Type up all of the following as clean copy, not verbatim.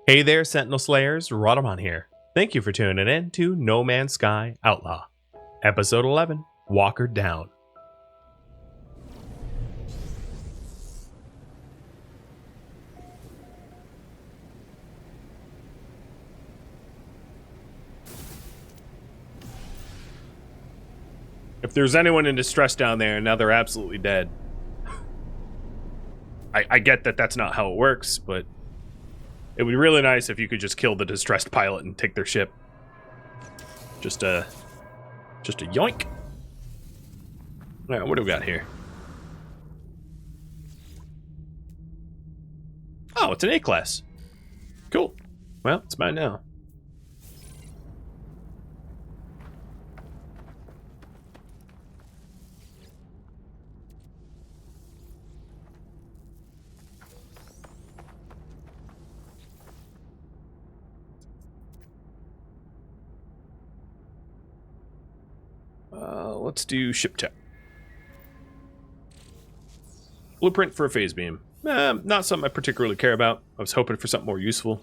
Hey there, Sentinel Slayers, Rhadamant here. Thank you for tuning in to No Man's Sky Outlaw, Episode 11, Walker Down. If there's anyone in distress down there, now they're absolutely dead. I get that that's not how it works, but it would be really nice if you could just kill the distressed pilot and take their ship. Just a yoink. Alright, what do we got here? Oh, it's an A-class. Cool. Well, it's mine now. Let's do ship tech. Blueprint for a phase beam. Not something I particularly care about. I was hoping for something more useful.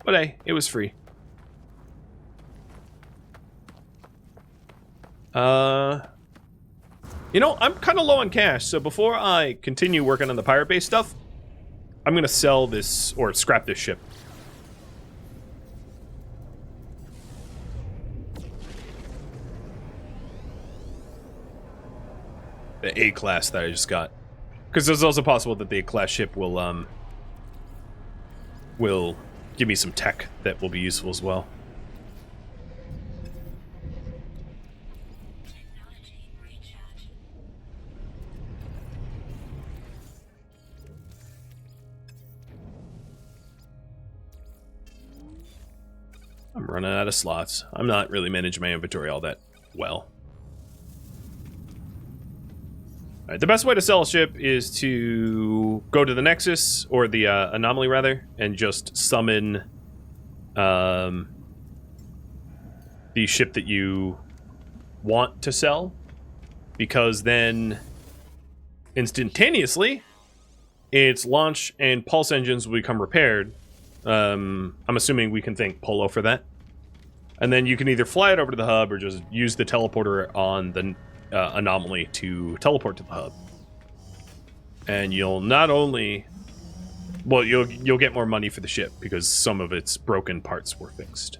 But hey, it was free. You know, I'm kind of low on cash, so before I continue working on the pirate base stuff, I'm gonna sell this, or scrap this ship. The A-class that I just got. Because it's also possible that the A-class ship will give me some tech that will be useful as well. I'm running out of slots. I'm not really managing my inventory all that well. Alright, the best way to sell a ship is to go to the Nexus, or the Anomaly rather, and just summon the ship that you want to sell, because then instantaneously its launch and pulse engines will become repaired. I'm assuming we can thank Polo for that. And then you can either fly it over to the hub or just use the teleporter on the Anomaly to teleport to the hub. And you'll not only... well, you'll get more money for the ship because some of its broken parts were fixed.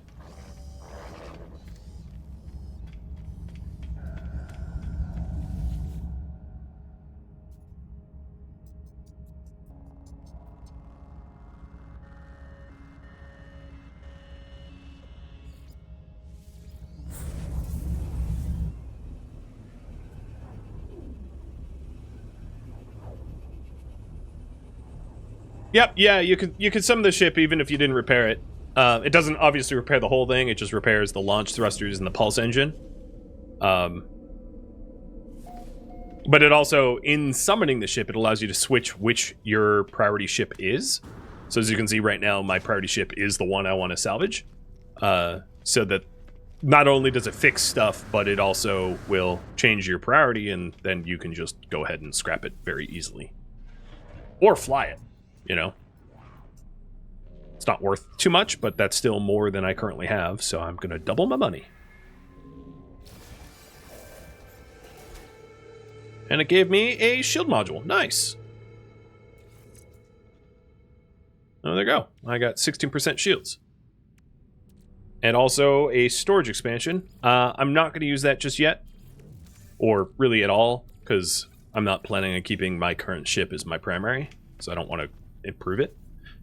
Yep, yeah, you can summon the ship even if you didn't repair it. It doesn't obviously repair the whole thing, it just repairs the launch thrusters and the pulse engine. But it also, in summoning the ship, it allows you to switch which your priority ship is. So as you can see right now, my priority ship is the one I want to salvage. So that not only does it fix stuff, but it also will change your priority, and then you can just go ahead and scrap it very easily. Or fly it. You know, it's not worth too much, but that's still more than I currently have, so I'm gonna double my money. And it gave me a shield module. Nice. Oh, there you go. I got 16% shields. And also a storage expansion. I'm not gonna use that just yet, or really at all, because I'm not planning on keeping my current ship as my primary, so I don't want to improve it.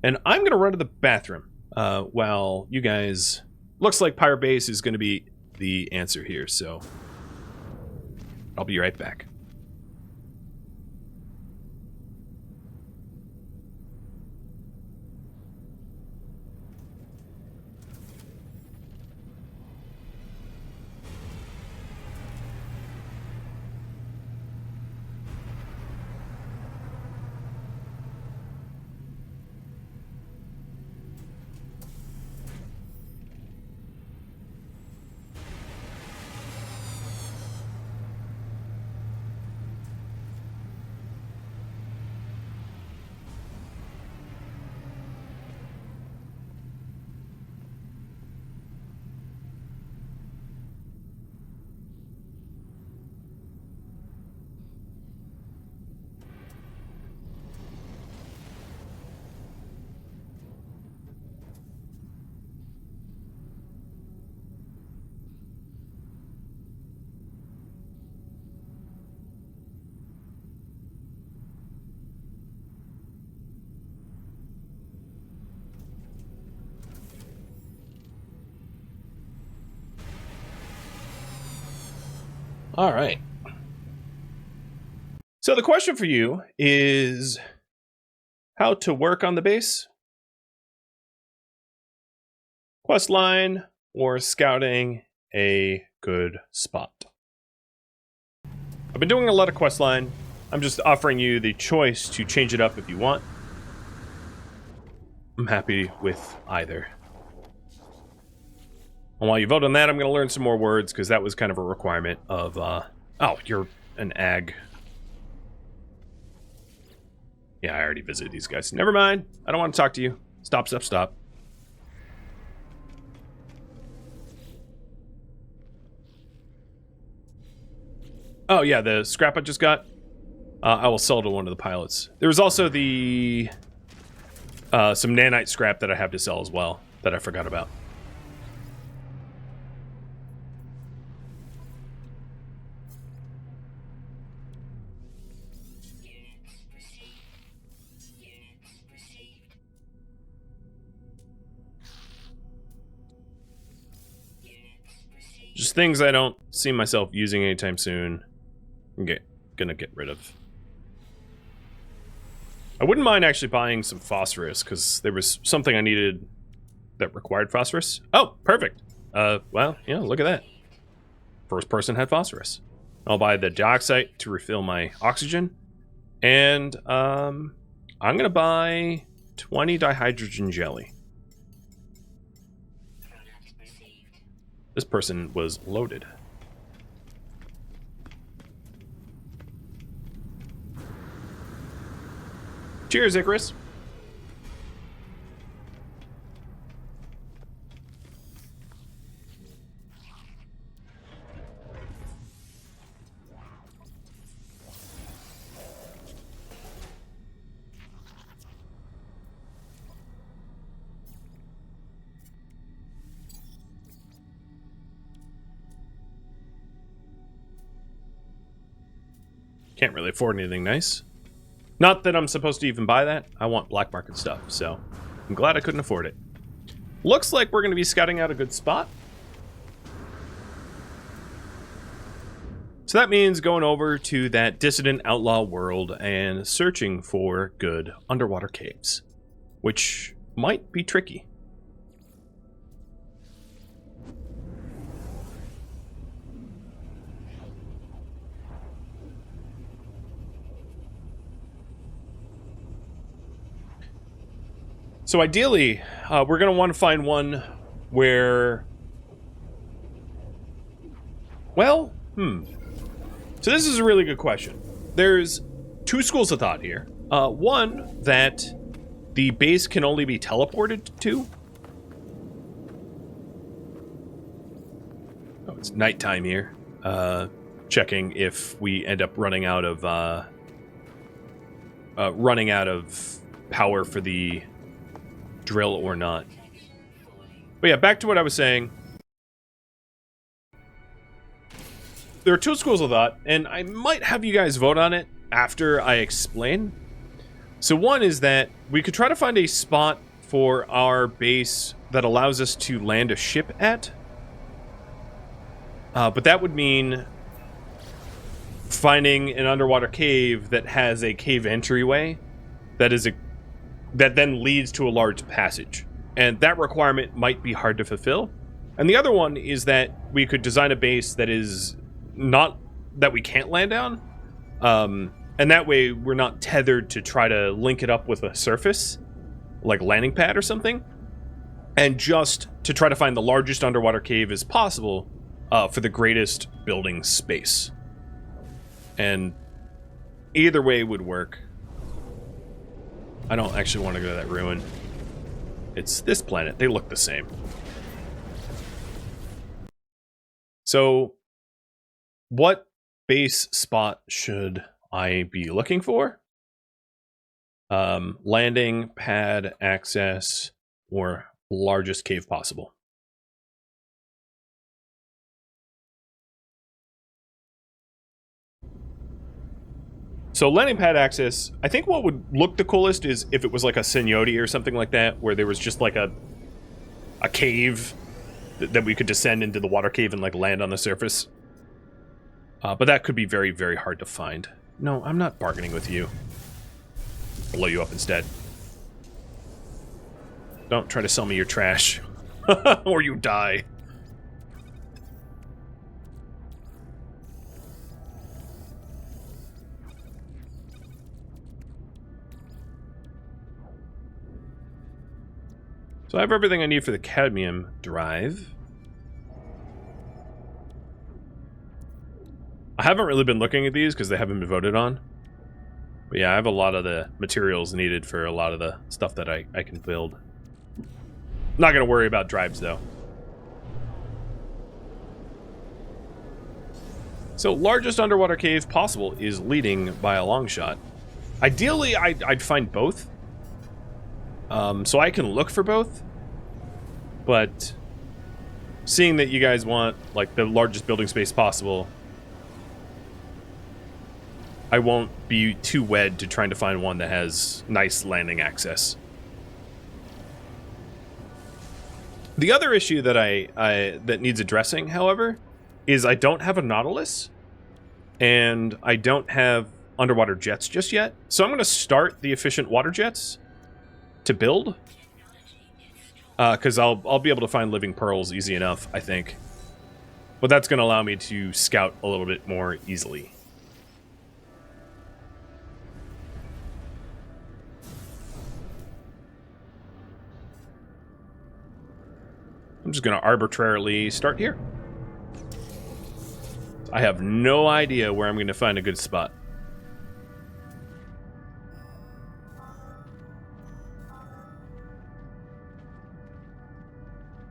And I'm gonna run to the bathroom while you guys... looks like Pirate Base is gonna be the answer here, so I'll be right back. All right. So the question for you is how to work on the base, quest line, or scouting a good spot. I've been doing a lot of quest line. I'm just offering you the choice to change it up if you want. I'm happy with either. And while you vote on that, I'm going to learn some more words, because that was kind of a requirement of, oh, you're an ag. Yeah, I already visited these guys. Never mind. I don't want to talk to you. Stop, stop, stop. Oh, yeah, the scrap I just got. I will sell to one of the pilots. There was also the... some nanite scrap that I have to sell as well, that I forgot about. Just things I don't see myself using anytime soon. I'm gonna get rid of. I wouldn't mind actually buying some phosphorus, because there was something I needed that required phosphorus. Oh, perfect. Well, yeah, look at that. First person had phosphorus. I'll buy the dioxide to refill my oxygen. And, I'm gonna buy 20 dihydrogen jelly. This person was loaded. Cheers, Icarus. Can't really afford anything nice. Not that I'm supposed to even buy that. I want black market stuff, so I'm glad I couldn't afford it. Looks like we're going to be scouting out a good spot. So that means going over to that dissident outlaw world and searching for good underwater caves, which might be tricky. So ideally, we're going to want to find one where... Well, So this is a really good question. There's two schools of thought here. One, that the base can only be teleported to. Oh, it's nighttime here. Checking if we end up running out of power for the drill or not. But yeah, back to what I was saying. There are two schools of thought, and I might have you guys vote on it after I explain. So one is that we could try to find a spot for our base that allows us to land a ship at. But that would mean finding an underwater cave that has a cave entryway that then leads to a large passage. And that requirement might be hard to fulfill. And the other one is that we could design a base that is not that we can't land on. And that way we're not tethered to try to link it up with a surface, like landing pad or something. And just to try to find the largest underwater cave as possible for the greatest building space. And either way would work. I don't actually want to go to that ruin. It's this planet. They look the same. So, what base spot should I be looking for? Landing, pad, access, or largest cave possible. So landing pad access, I think what would look the coolest is if it was like a Sentinel or something like that, where there was just like a cave that we could descend into the water cave and like land on the surface. But that could be very, very hard to find. No, I'm not bargaining with you. Blow you up instead. Don't try to sell me your trash. Or you die. So I have everything I need for the cadmium drive. I haven't really been looking at these because they haven't been voted on. But yeah, I have a lot of the materials needed for a lot of the stuff that I can build. Not going to worry about drives, though. So, largest underwater cave possible is leading by a long shot. Ideally, I'd find both. So I can look for both. But seeing that you guys want, like, the largest building space possible, I won't be too wed to trying to find one that has nice landing access. The other issue that that needs addressing, however, is I don't have a Nautilus, and I don't have underwater jets just yet. So I'm going to start the efficient water jets to build, because I'll be able to find living pearls easy enough, I think. But that's going to allow me to scout a little bit more easily. I'm just going to arbitrarily start here. I have no idea where I'm going to find a good spot.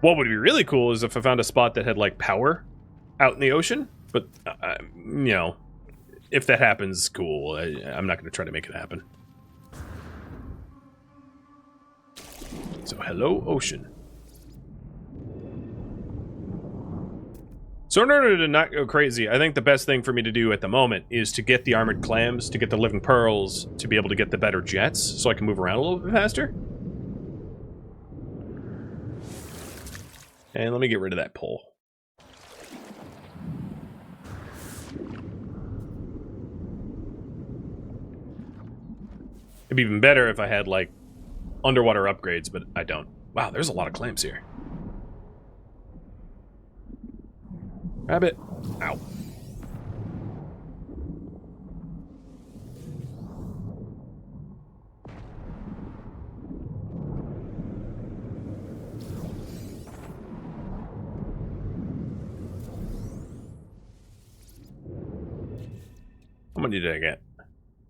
What would be really cool is if I found a spot that had, like, power out in the ocean. But, you know, if that happens, cool. I'm not going to try to make it happen. So, hello, ocean. So in order to not go crazy, I think the best thing for me to do at the moment is to get the armored clams, to get the living pearls, to be able to get the better jets, so I can move around a little bit faster. And let me get rid of that pole. It'd be even better if I had, like, underwater upgrades, but I don't. Wow, there's a lot of clams here. Grab it. Ow. How many did I get?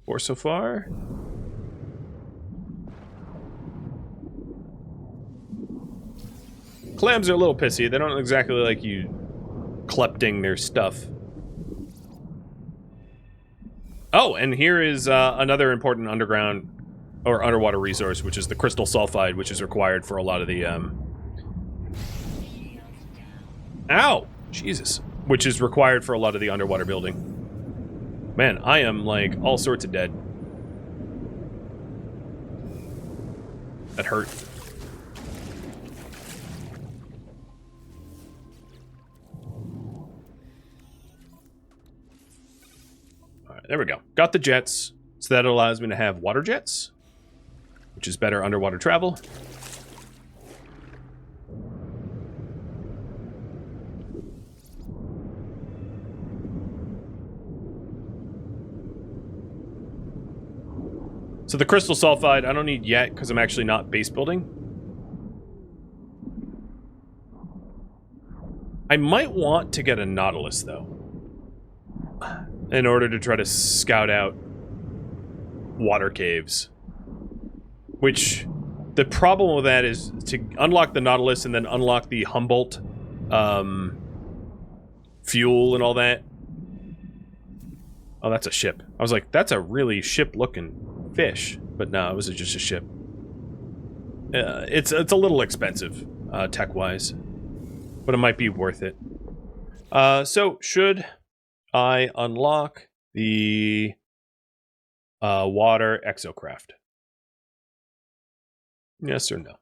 4 so far? Clams are a little pissy. They don't exactly like you collecting their stuff. Oh, and here is another important underground or underwater resource, which is the crystal sulfide, which is required for a lot of the Ow! Jesus. Which is required for a lot of the underwater building. Man, I am, like, all sorts of dead. That hurt. Alright, there we go. Got the jets, so that allows me to have water jets, which is better underwater travel. So the crystal sulfide, I don't need yet because I'm actually not base building. I might want to get a Nautilus, though, in order to try to scout out water caves. Which, the problem with that is to unlock the Nautilus and then unlock the Humboldt fuel and all that. Oh, that's a ship. I was like, that's a really ship-looking fish, but no, it was just a ship. It's a little expensive, tech-wise, but it might be worth it. So, should I unlock the water exocraft? Yes or no?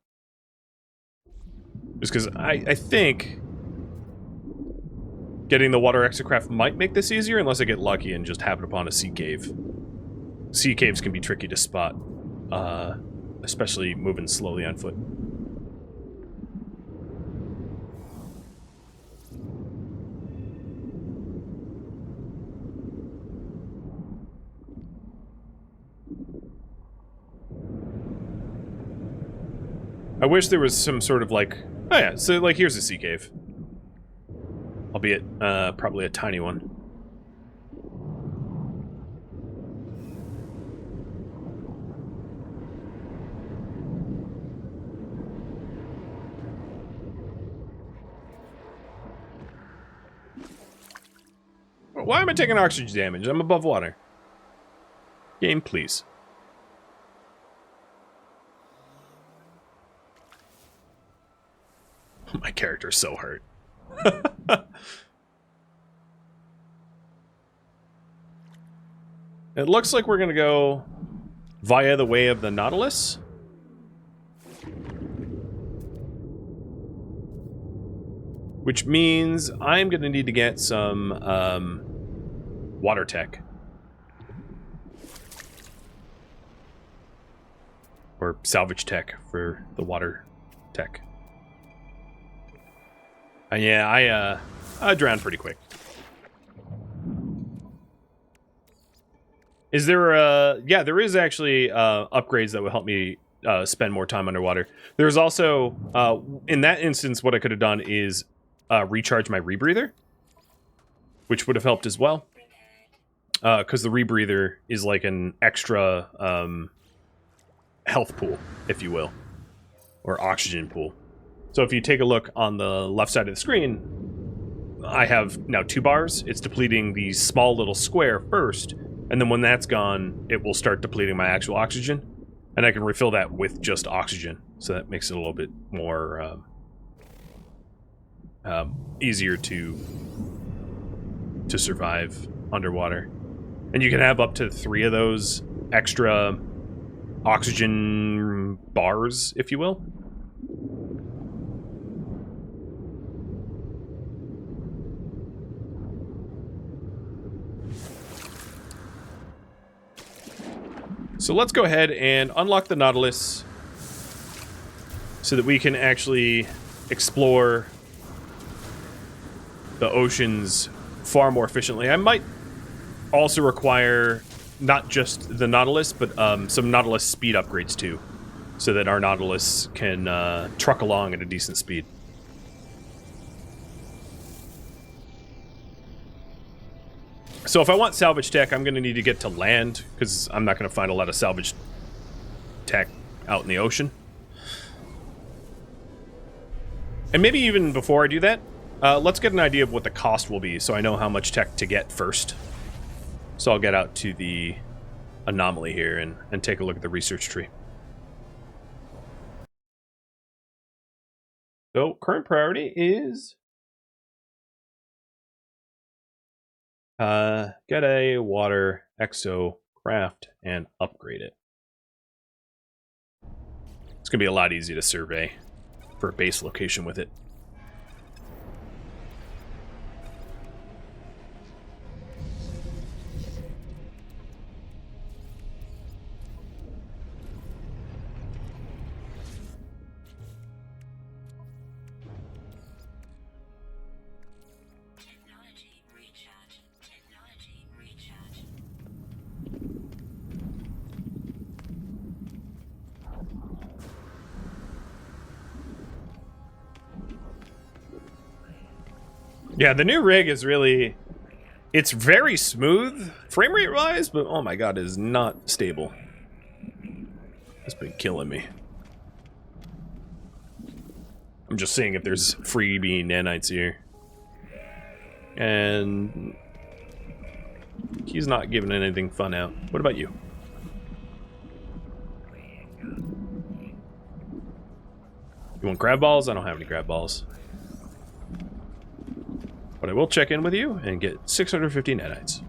Just because I think Getting the water exocraft might make this easier unless I get lucky and just happen upon a sea cave. Sea caves can be tricky to spot, especially moving slowly on foot. I wish there was some sort of like... Oh yeah, so like here's a sea cave. Albeit, probably a tiny one. Why am I taking oxygen damage? I'm above water. Game, please. My character's so hurt. It looks like we're gonna go via the way of the Nautilus. Which means I'm gonna need to get some water tech. Or salvage tech for the water tech. And yeah, I drowned pretty quick. Is there yeah, there is actually upgrades that will help me spend more time underwater. There's also in that instance what I could have done is recharge my rebreather, which would have helped as well. Because the rebreather is like an extra health pool, if you will, or oxygen pool. So if you take a look on the left side of the screen, I have now 2 bars. It's depleting the small little square first, and then when that's gone, it will start depleting my actual oxygen, and I can refill that with just oxygen. So that makes it a little bit more easier to survive underwater. And you can have up to 3 of those extra oxygen bars, if you will. So let's go ahead and unlock the Nautilus so that we can actually explore the oceans far more efficiently. I might also require not just the Nautilus, but some Nautilus speed upgrades too, so that our Nautilus can truck along at a decent speed. So if I want salvage tech, I'm going to need to get to land, because I'm not going to find a lot of salvage tech out in the ocean. And maybe even before I do that, let's get an idea of what the cost will be, so I know how much tech to get first. So I'll get out to the anomaly here and take a look at the research tree. So current priority is get a water exocraft and upgrade it. It's gonna be a lot easier to survey for a base location with it. Yeah, the new rig is really... It's very smooth, frame rate wise, but oh my god, it is not stable. It's been killing me. I'm just seeing if there's freebie nanites here. And... he's not giving anything fun out. What about you? You want grab balls? I don't have any grab balls. But I will check in with you and get 650 nanites.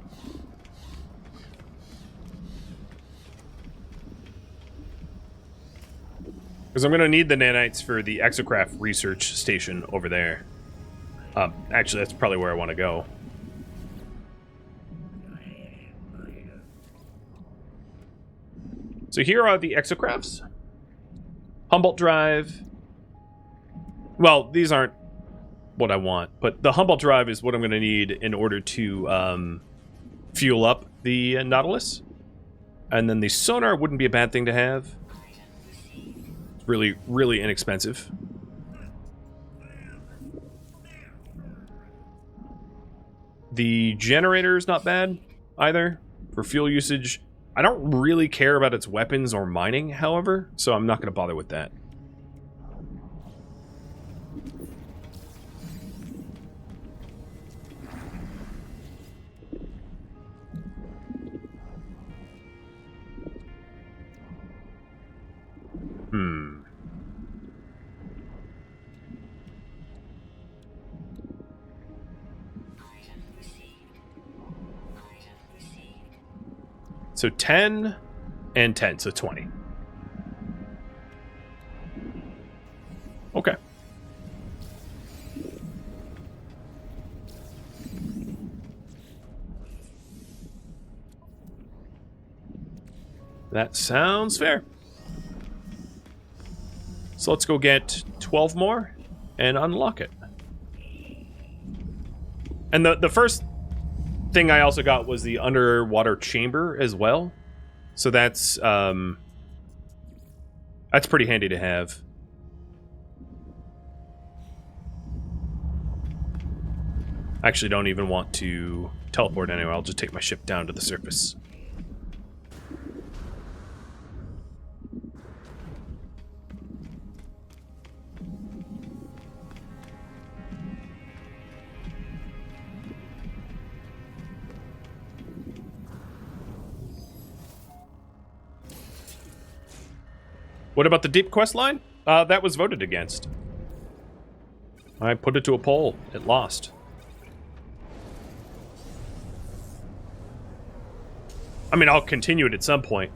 Because I'm going to need the nanites for the exocraft research station over there. Actually, that's probably where I want to go. So here are the exocrafts. Humboldt drive. Well, these aren't what I want, but the Humboldt drive is what I'm going to need in order to fuel up the Nautilus. And then the sonar wouldn't be a bad thing to have. It's really, really inexpensive. The generator is not bad either for fuel usage. I don't really care about its weapons or mining, however, so I'm not going to bother with that. So 10 and 10, so 20. Okay. That sounds fair. So let's go get 12 more and unlock it. And the first thing I also got was the underwater chamber as well. So that's pretty handy to have. I actually don't even want to teleport anywhere. I'll just take my ship down to the surface. What about the deep quest line? That was voted against. I put it to a poll. It lost. I mean, I'll continue it at some point.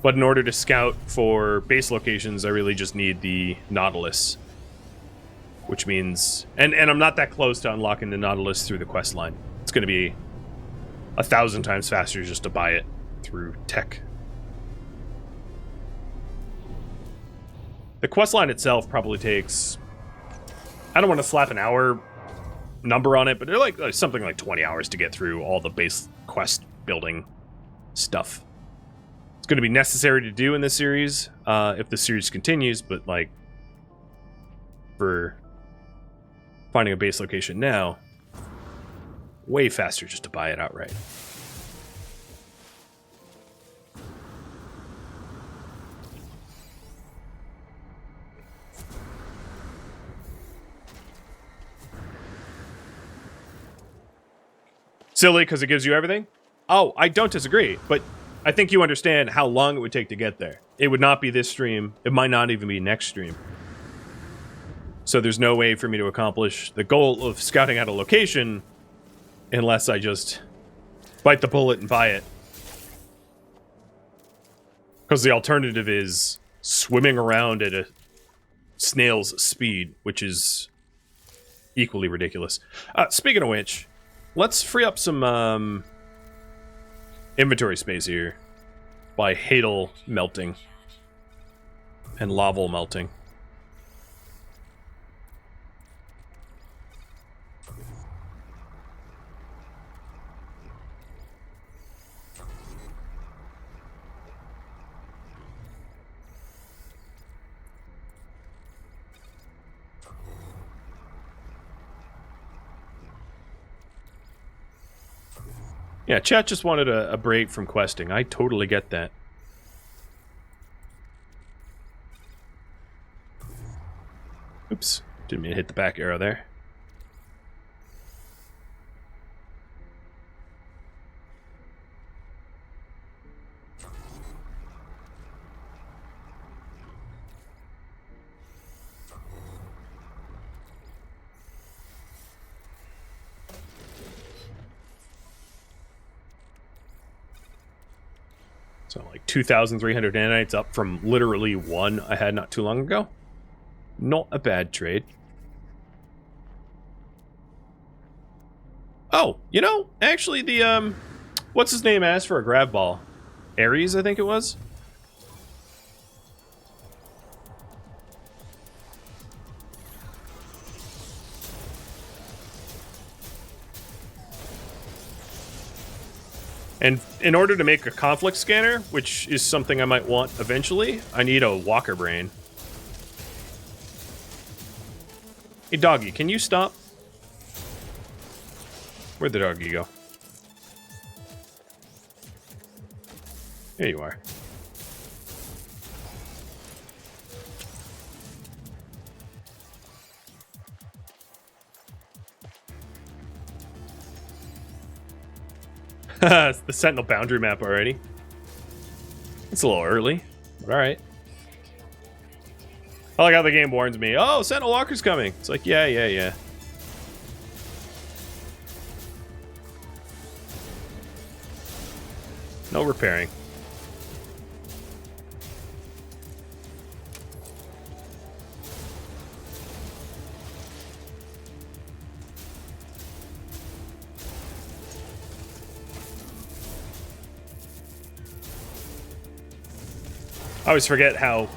But in order to scout for base locations, I really just need the Nautilus. Which means... And I'm not that close to unlocking the Nautilus through the quest line. It's going to be 1,000 times faster just to buy it through tech. The quest line itself probably takes... I don't want to slap an hour number on it, but they're like something like 20 hours to get through all the base quest building stuff. It's going to be necessary to do in this series if the series continues, but like for finding a base location now, way faster just to buy it outright. Silly because it gives you everything? Oh, I don't disagree, but I think you understand how long it would take to get there. It would not be this stream. It might not even be next stream. So there's no way for me to accomplish the goal of scouting out a location unless I just bite the bullet and buy it. Because the alternative is swimming around at a snail's speed, which is equally ridiculous. Speaking of which... let's free up some inventory space here by Hadal melting and Laval melting. Yeah, chat just wanted a break from questing. I totally get that. Oops. Didn't mean to hit the back arrow there. So like 2,300 nanites up from literally 1 I had not too long ago. Not a bad trade. Oh, you know, actually the, what's his name asked for a grab ball? Ares, I think it was? And in order to make a conflict scanner, which is something I might want eventually, I need a walker brain. Hey, doggy, can you stop? Where'd the doggy go? Here you are. It's the Sentinel boundary map already. It's a little early, but alright. I like how the game warns me, oh, Sentinel Walker's coming. It's like, yeah. No repairing. I always forget how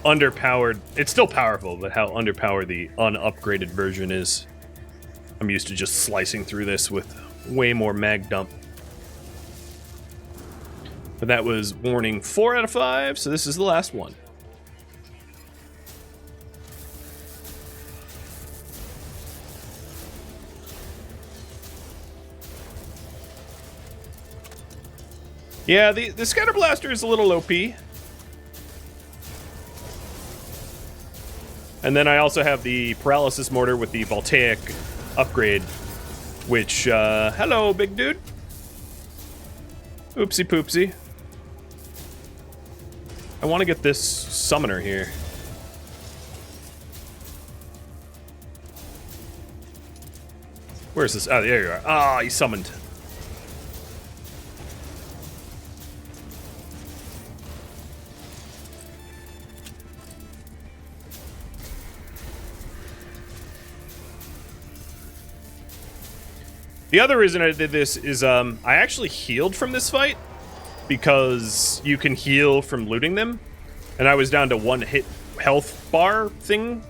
underpowered, it's still powerful, but how underpowered the unupgraded version is. I'm used to just slicing through this with way more mag dump. But that was warning 4 out of 5, so this is the last one. Yeah, the Scatter Blaster is a little OP. And then I also have the Paralysis Mortar with the Voltaic upgrade, which, hello, big dude. Oopsie poopsie. I want to get this summoner here. Where's this? Oh, there you are. Ah, he's summoned. The other reason I did this is I actually healed from this fight because you can heal from looting them, and I was down to 1 hit health bar thing,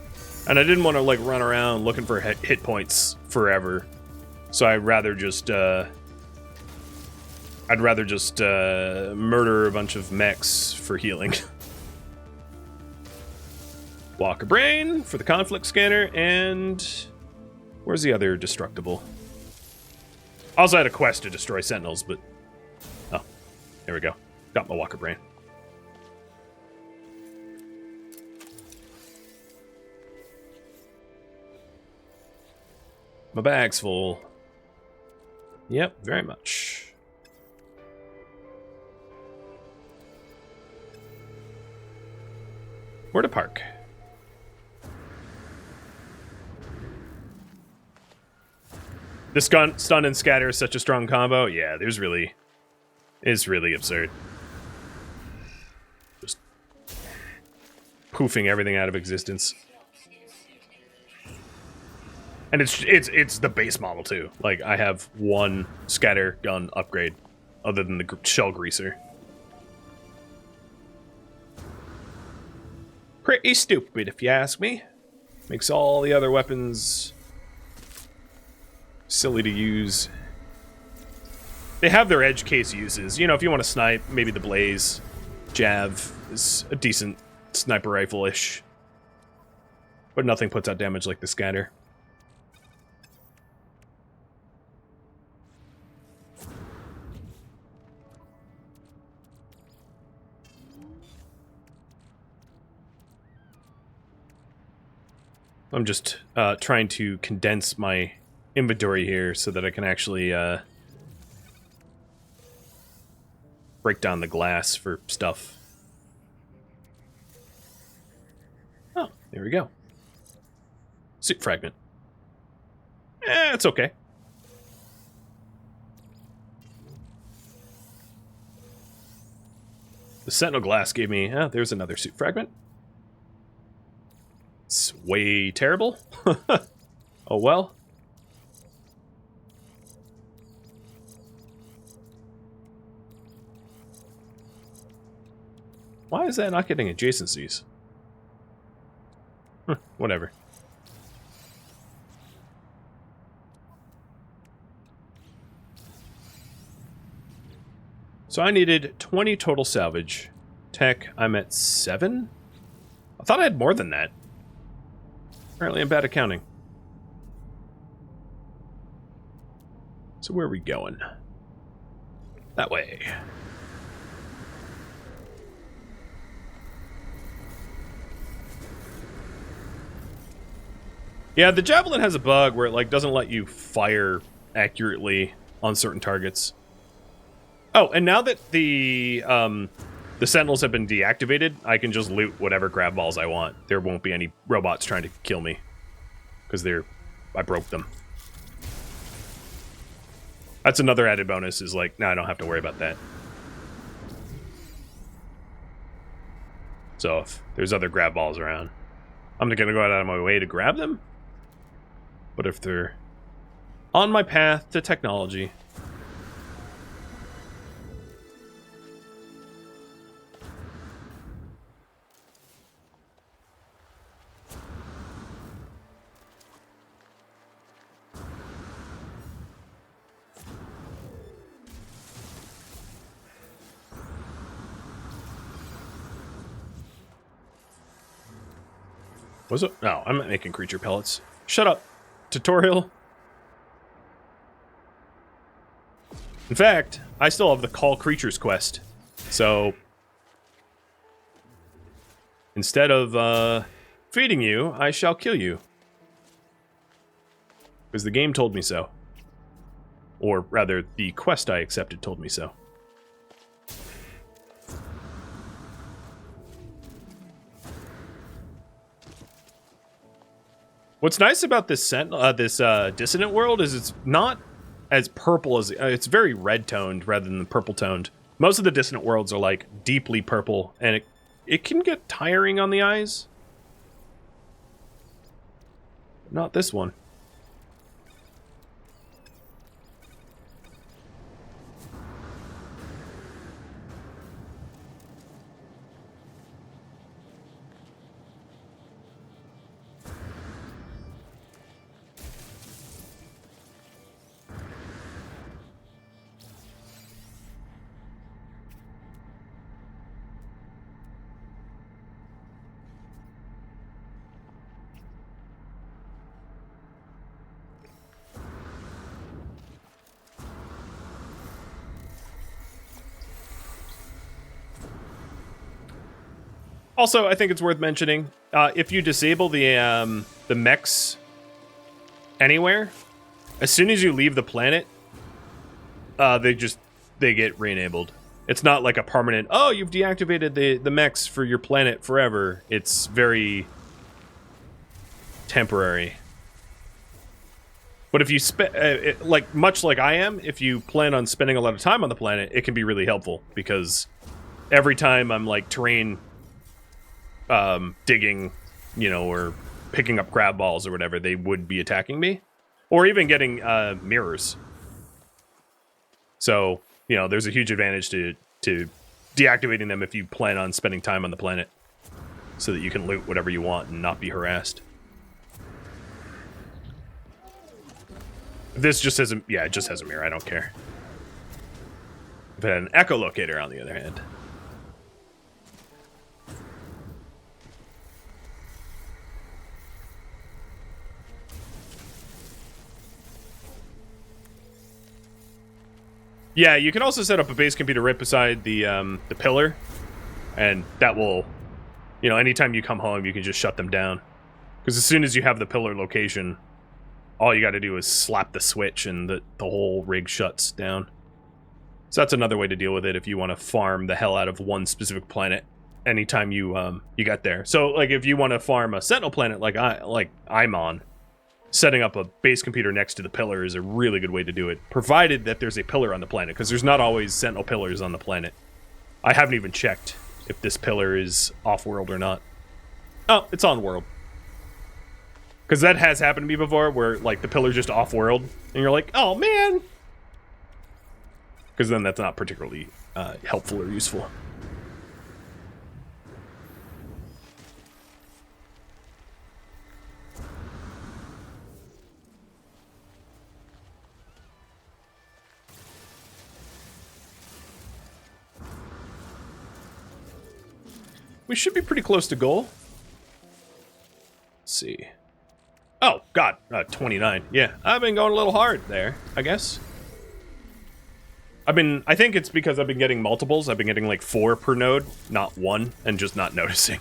and I didn't want to like run around looking for hit points forever, so I'd rather just murder a bunch of mechs for healing. Walker Brain for the conflict scanner, and where's the other destructible? I also had a quest to destroy sentinels, but... Oh, there we go. Got my Walker Brain. My bag's full. Yep, very much. Where to park? This gun, stun and scatter is such a strong combo. Yeah, it's really absurd. Just poofing everything out of existence. And it's the base model too. Like, I have 1 scatter gun upgrade other than the shell greaser. Pretty stupid if you ask me. Makes all the other weapons silly to use. They have their edge case uses. You know, if you want to snipe, maybe the Blaze Jav is a decent sniper rifle-ish. But nothing puts out damage like the scatter. I'm just trying to condense my inventory here so that I can actually break down the glass for stuff. Oh, there we go. Suit fragment. It's okay. The Sentinel glass gave me... there's another suit fragment. It's way terrible. Oh well. Why is that not getting adjacencies? Whatever. So I needed 20 total salvage. Tech, I'm at 7? I thought I had more than that. Apparently I'm bad at counting. So where are we going? That way. Yeah, the javelin has a bug where it like doesn't let you fire accurately on certain targets. Oh, and now that the Sentinels have been deactivated, I can just loot whatever grab balls I want. There won't be any robots trying to kill me because I broke them. That's another added bonus. Is like, no, I don't have to worry about that. So if there's other grab balls around, I'm not gonna go out of my way to grab them. But if they're on my path to technology. Was it? No, I'm not making creature pellets. Shut up, tutorial. In fact, I still have the Call Creatures quest. So, instead of feeding you, I shall kill you. Because the game told me so. Or rather, the quest I accepted told me so. What's nice about this Dissonant world is it's not as purple as... it's very red-toned rather than purple-toned. Most of the Dissonant worlds are, like, deeply purple, and it can get tiring on the eyes. Not this one. Also, I think it's worth mentioning, if you disable the mechs anywhere, as soon as you leave the planet, they get re-enabled. It's not like a permanent, oh, you've deactivated the mechs for your planet forever. It's very temporary. But if you much like I am, if you plan on spending a lot of time on the planet, it can be really helpful because every time I'm like terrain digging, you know, or picking up grab balls or whatever, they would be attacking me, or even getting mirrors. So, you know, there's a huge advantage to deactivating them if you plan on spending time on the planet, so that you can loot whatever you want and not be harassed. This just has it just has a mirror. I don't care. If it had an echolocator, on the other hand. Yeah, you can also set up a base computer right beside the pillar, and that will, you know, anytime you come home, you can just shut them down. Because as soon as you have the pillar location, all you got to do is slap the switch, and the whole rig shuts down. So that's another way to deal with it if you want to farm the hell out of one specific planet anytime you get there. So, like, if you want to farm a Sentinel planet like I'm on, setting up a base computer next to the pillar is a really good way to do it, provided that there's a pillar on the planet, because there's not always Sentinel pillars on the planet. I haven't even checked if this pillar is off-world or not. Oh, it's on-world. Because that has happened to me before, where, like, the pillar's just off-world, and you're like, oh, man! Because then that's not particularly helpful or useful. we should be pretty close to goal. Let's see. Oh, God, 29. Yeah, I've been going a little hard there, I guess. I think it's because I've been getting multiples. I've been getting like 4 per node, not 1, and just not noticing.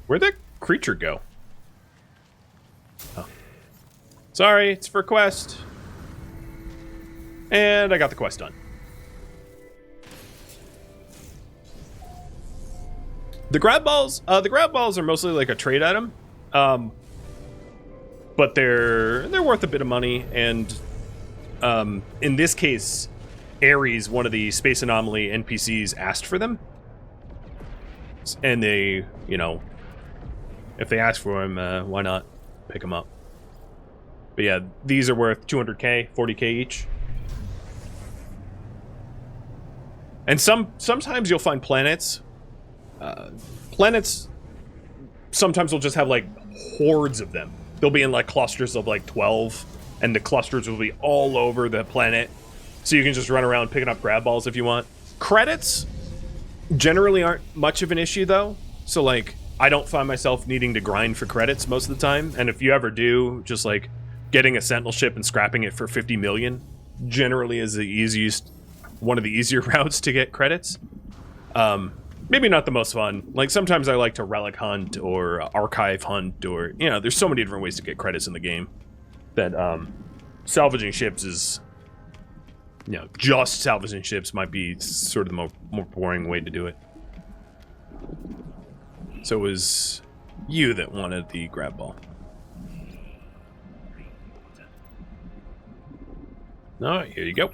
Where'd that creature go? Oh. Sorry, it's for quest. And I got the quest done. The grab balls are mostly like a trade item. But they're worth a bit of money, and in this case, Ares, one of the Space Anomaly NPCs, asked for them. And they, you know, if they ask for them, why not pick them up? But yeah, these are worth 200k, 40k each. And sometimes you'll find planets. Planets sometimes will just have like hordes of them. They'll be in like clusters of like 12, and the clusters will be all over the planet. So you can just run around picking up grab balls if you want. Credits generally aren't much of an issue though. So like, I don't find myself needing to grind for credits most of the time. And if you ever do, just like getting a Sentinel ship and scrapping it for 50 million generally is the easiest, one of the easier routes to get credits. Maybe not the most fun. Like sometimes I like to relic hunt or archive hunt, or, you know, there's so many different ways to get credits in the game that salvaging ships is, you know, just salvaging ships might be sort of the more boring way to do it. So it was you that wanted the grab ball. Alright, here you go.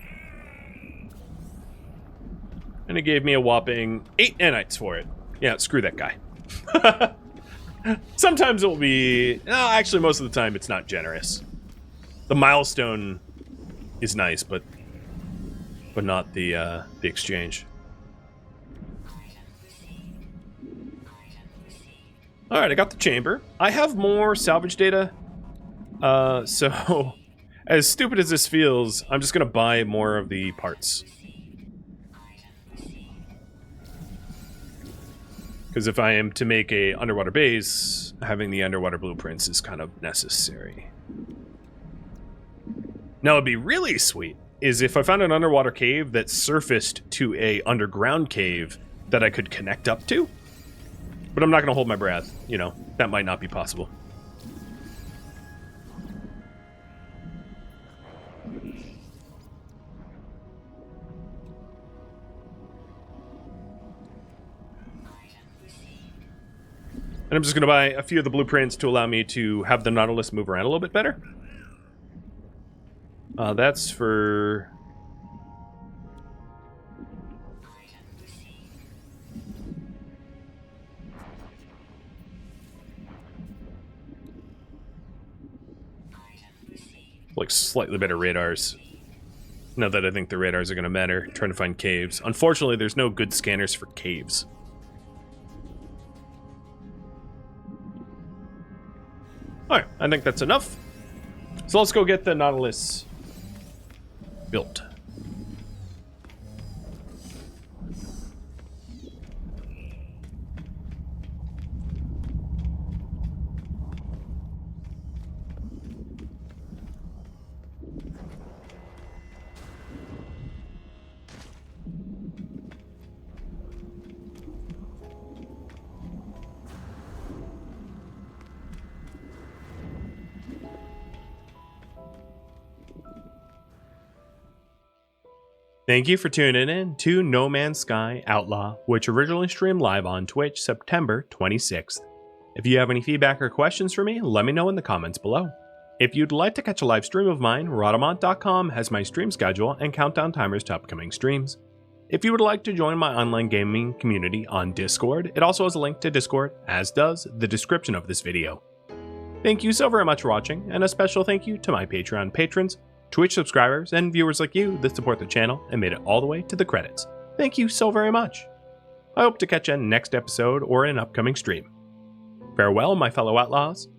And it gave me a whopping 8 nanites for it. Yeah, screw that guy. Sometimes it will be... No, actually, most of the time it's not generous. The milestone is nice, but not the exchange. Alright, I got the chamber. I have more salvage data. So, as stupid as this feels, I'm just going to buy more of the parts. Because if I am to make a underwater base, having the underwater blueprints is kind of necessary. Now, what'd be really sweet is if I found an underwater cave that surfaced to a underground cave that I could connect up to. But I'm not going to hold my breath. You know, that might not be possible. And I'm just going to buy a few of the blueprints to allow me to have the Nautilus move around a little bit better. That's for... like slightly better radars. Not that I think the radars are going to matter. Trying to find caves. Unfortunately, there's no good scanners for caves. Alright, I think that's enough. So let's go get the Nautilus built. Thank you for tuning in to No Man's Sky Outlaw, which originally streamed live on Twitch September 26th. If you have any feedback or questions for me, let me know in the comments below. If you'd like to catch a live stream of mine, Rhadamant.com has my stream schedule and countdown timers to upcoming streams. If you would like to join my online gaming community on Discord, it also has a link to Discord, as does the description of this video. Thank you so very much for watching, and a special thank you to my Patreon patrons, Twitch subscribers, and viewers like you that support the channel and made it all the way to the credits. Thank you so very much. I hope to catch you in the next episode or in an upcoming stream. Farewell, my fellow outlaws,